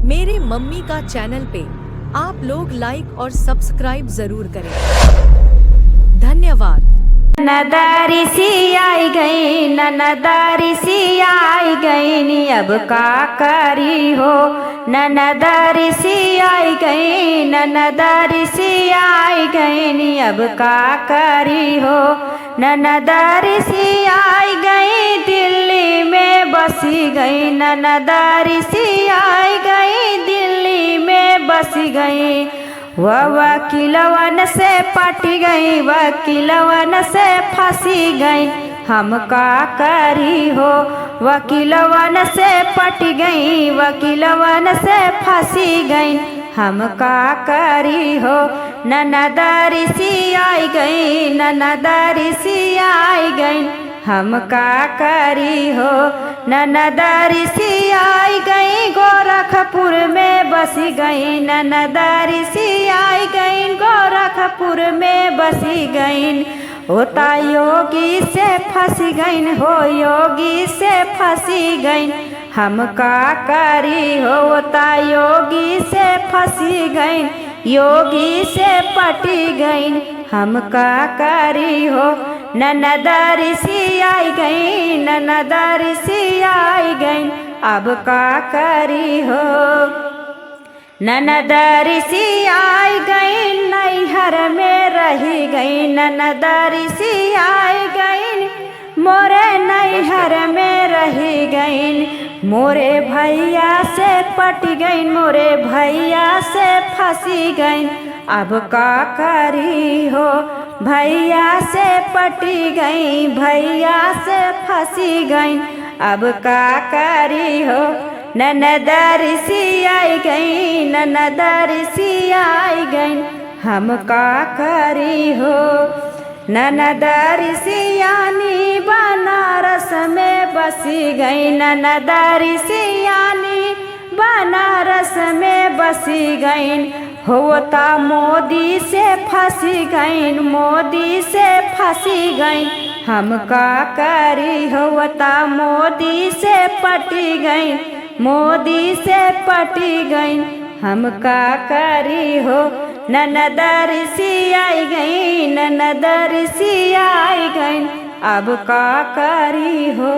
मेरे मम्मी का चैनल पे आप लोग लाइक और सब्सक्राइब जरूर करें। धन्यवाद। ननदारी सी आई गई, ननदारी सी आई गई नी अब का करी हो। ननदारी सी आई गई, ननदारी सी आई गई नी अब का करी हो। ननदारी सी आई गई, दिल्ली में बसी गई। ननदारी सी आई गई, दिल्ली में बसी गई। वह वकीलवन से पटी गई, वकीलवन से फंसी गई। हम का करी हो। वकीलवन से पटी गई, वकीलवन से फंसी गई। हम का करी हो। ननदारी सी आई गई, ननदारी सी आई गई। हम का करी हो। ननदारी सी आई गई, गोरखपुर में बसी गई। ननदारी सी आई गई, गोरखपुर में बसी गई। होता योगी से फंसी गई हो, योगी से फंसी गई। हम का करी हो। होता योगी से फंसी गई, योगी से पटी गई। हम का करी हो। ननदारी सी आई गई, ननदारी सी आई गई। अब का करी हो। ननदारी सी आई गई, नैहर में रही गई। ननदारी सी आई गई, मोरे नैहर में रही गई। मोरे भैया से पट गई, मोरे भैया से फंसी गई। अब का करी हो। भैया से पटी गई, भैया से फंसी गई। अब का करी हो। ननदारी सी आई गई, ननदारी सी आई गई। हम का करी हो। ननदारी सी यानी बनारस में बसी गई। ननदारी सी यानी बनारस में बसी गई। होता मोदी से फंसी गई, मोदी से फंसी गई। हम का करी। होता मोदी से पटी गई, मोदी से पटी गई। हम का करी हो। ननदारी सी आई गई, ननदारी सी आई गई। अब का करी हो।